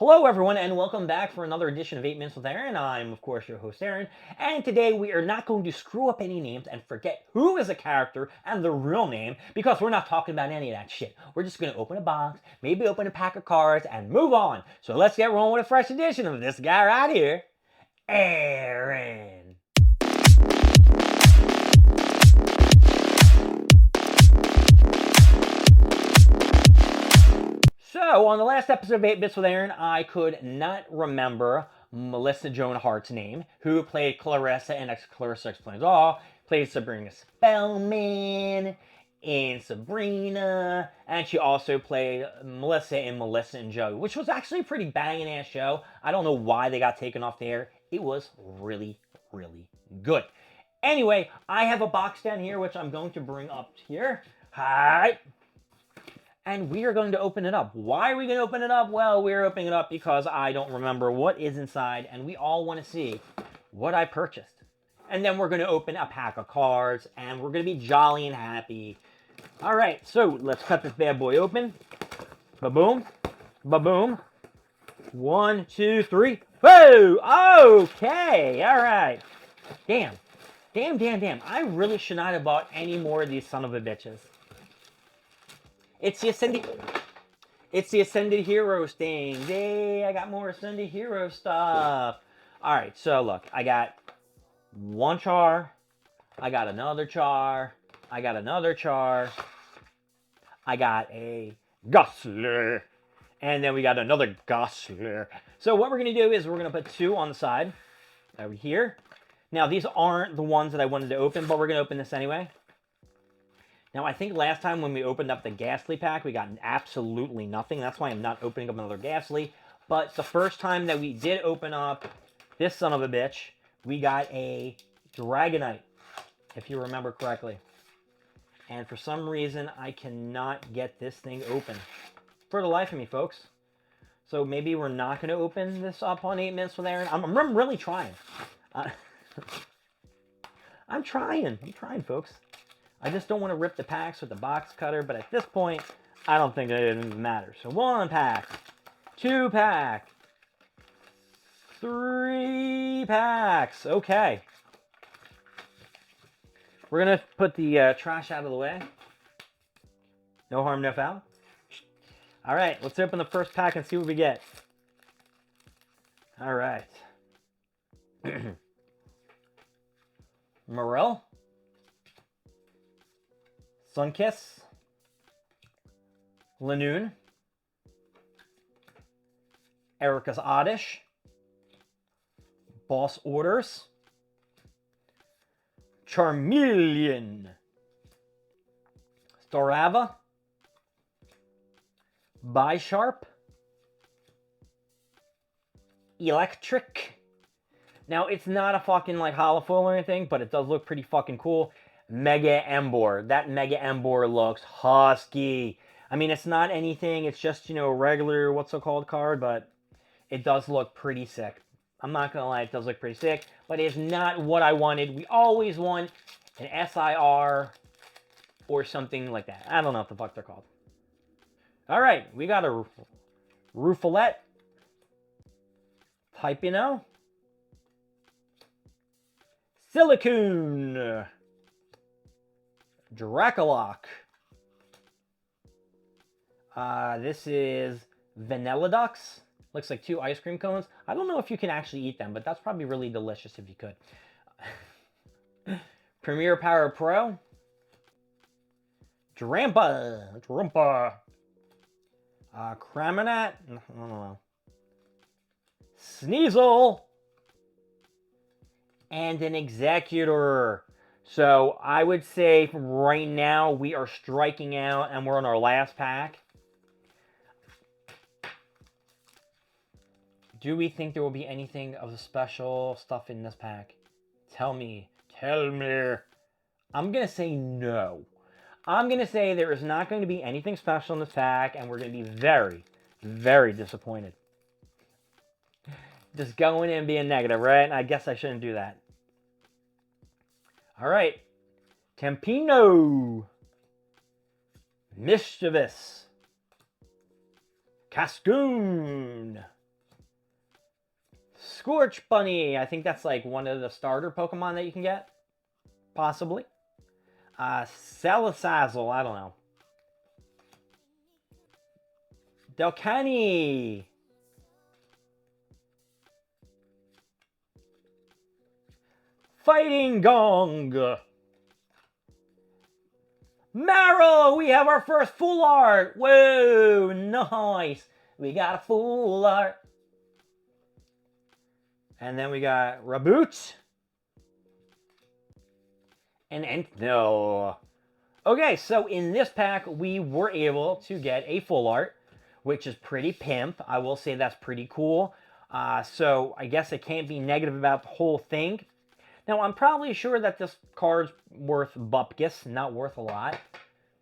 Hello, everyone, and welcome back for another edition of 8 Minutes with Aaron. I'm, of course, your host, Aaron, and today we are not going to screw up any names and forget who is a character and the real name because we're not talking about any of that shit. We're just going to open a box, maybe open a pack of cards, and move on. So let's get rolling with a fresh edition of this guy right here, Aaron. So, on the last episode of 8 Bits with Aaron, I could not remember Melissa Joan Hart's name, who played Clarissa in Clarissa Explains All, played Sabrina Spellman in Sabrina, and she also played Melissa in Melissa and Joey, which was actually a pretty banging ass show. I don't know why they got taken off the air. It was really, really good. Anyway, I have a box down here, which I'm going to bring up here. Hi. And we are going to open it up. Why are we going to open it up? Well, we're opening it up because I don't remember what is inside, and we all want to see what I purchased. And then we're going to open a pack of cards, and we're going to be jolly and happy. All right, so let's cut this bad boy open. Ba-boom. Ba-boom. 1, 2, 3. Whoa! Okay, all right. Damn. Damn. I really should not have bought any more of these son of a bitches. It's the Ascended Heroes thing. Yay, I got more Ascended Hero stuff. All right, so look, I got one char. I got another char. I got another char. I got a Gosler. And then we got another Gosler. So what we're going to do is we're going to put two on the side over here. Now, these aren't the ones that I wanted to open, but we're going to open this anyway. Now, I think last time when we opened up the Ghastly pack, we got absolutely nothing. That's why I'm not opening up another Ghastly. But the first time that we did open up this son of a bitch, we got a Dragonite, if you remember correctly. And for some reason, I cannot get this thing open. For the life of me, folks. So maybe we're not going to open this up on 8 Minutes with Aaron. I'm really trying. I'm trying, folks. I just don't want to rip the packs with the box cutter, but at this point, I don't think it even matters. So 1 pack, 2 pack, 3 packs. Okay. We're going to put the trash out of the way. No harm, no foul. All right, let's open the first pack and see what we get. All right. Morel. Sunkiss, Lanoon, Erica's Oddish, Boss Orders, Charmeleon, Starava, Bisharp, Electric. Now, it's not a fucking like holofoil or anything, but it does look pretty fucking cool. Mega Embor. That Mega Embor looks husky. I mean, it's not anything. It's just, you know, a regular, what's it called card, but it does look pretty sick. I'm not going to lie, it does look pretty sick, but it's not what I wanted. We always want an SIR or something like that. I don't know what the fuck they're called. All right, we got a Rufalette. Type, you know. Silicoon. Dracolock. This is Vanilla Ducks. Looks like 2 ice cream cones. I don't know if you can actually eat them, but that's probably really delicious if you could. Premier Power Pro. Drampa. Cramonat. I don't know. Sneasel. And an Executor. So I would say right now we are striking out and we're on our last pack. Do we think there will be anything of the special stuff in this pack? Tell me. I'm going to say no. I'm going to say there is not going to be anything special in this pack and we're going to be very, very disappointed. Just going in and being negative, right? I guess I shouldn't do that. All right. Campino. Mischievous. Cascoon. Scorch Bunny. I think that's like one of the starter Pokemon that you can get. Possibly. Salisazzle. I don't know. Delcani. Fighting Gong. Marrow, we have our first full art. Whoa, nice. We got a full art. And then we got Raboot. And no. Okay, so in this pack, we were able to get a full art, which is pretty pimp. I will say that's pretty cool. So I guess I can't be negative about the whole thing. Now, I'm probably sure that this card's worth bupkis, not worth a lot.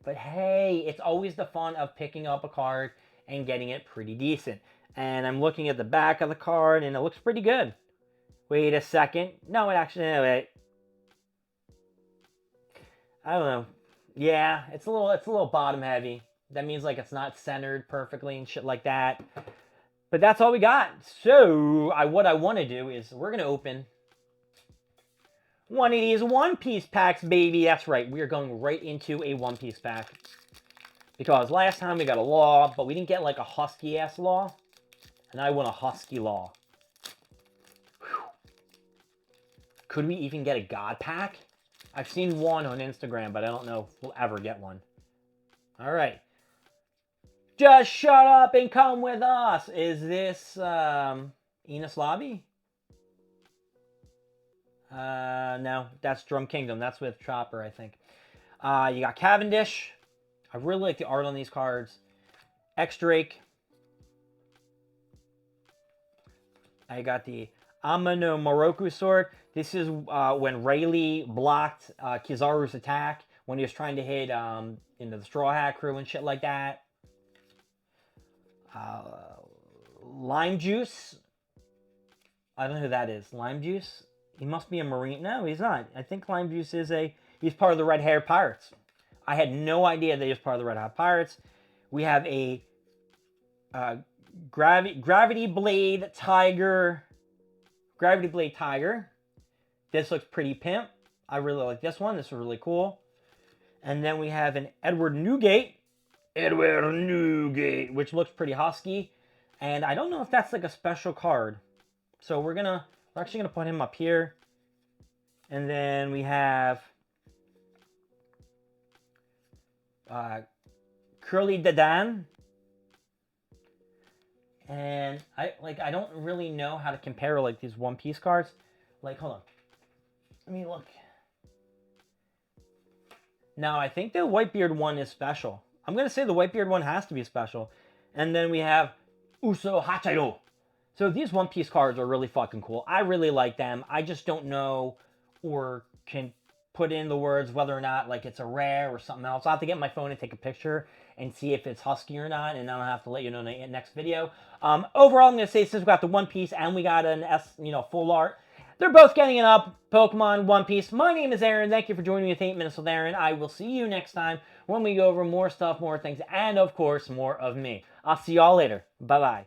But hey, it's always the fun of picking up a card and getting it pretty decent. And I'm looking at the back of the card, and it looks pretty good. Wait a second. No, it actually... No, wait. I don't know. Yeah, it's a little bottom heavy. That means like it's not centered perfectly and shit like that. But that's all we got. So, what I want to do is we're going to open one of these One Piece packs, baby. That's right. We are going right into a One Piece pack. Because last time we got a Law, but we didn't get like a husky-ass Law. And I want a husky Law. Whew. Could we even get a God pack? I've seen one on Instagram, but I don't know if we'll ever get one. All right. Just shut up and come with us. Is this Enos Lobby? No, that's Drum Kingdom. That's with Chopper, I think. You got Cavendish. I really like the art on these cards. X-Drake. I got the Amano Moroku sword. This is when Rayleigh blocked Kizaru's attack when he was trying to hit into the Straw Hat crew and shit like that. Lime Juice. I don't know who that is. Lime Juice? He must be a Marine. No, he's not. I think Lime Juice is he's part of the Red Hair Pirates. I had no idea that he was part of the Red Hair Pirates. We have a Gravity Blade Tiger. Gravity Blade Tiger. This looks pretty pimp. I really like this one. This is really cool. And then we have an Edward Newgate. Edward Newgate, which looks pretty husky. And I don't know if that's like a special card. So we're actually gonna put him up here. And then we have Curly Dadan. And I don't really know how to compare like these One Piece cards. Like, hold on. Let me look. Now, I think the Whitebeard one is special. I'm going to say the Whitebeard one has to be special. And then we have Uso Hachido. So these One Piece cards are really fucking cool. I really like them. I just don't know or can put in the words whether or not like it's a rare or something else. I'll have to get my phone and take a picture and see if it's husky or not, and then I'll have to let you know in the next video. Overall, I'm going to say since we got the One Piece and we got an full art, they're both getting it up. Pokemon One Piece. My name is Aaron. Thank you for joining me with 8 Minutes with Aaron. I will see you next time when we go over more stuff, more things, and of course, more of me. I'll see y'all later. Bye-bye.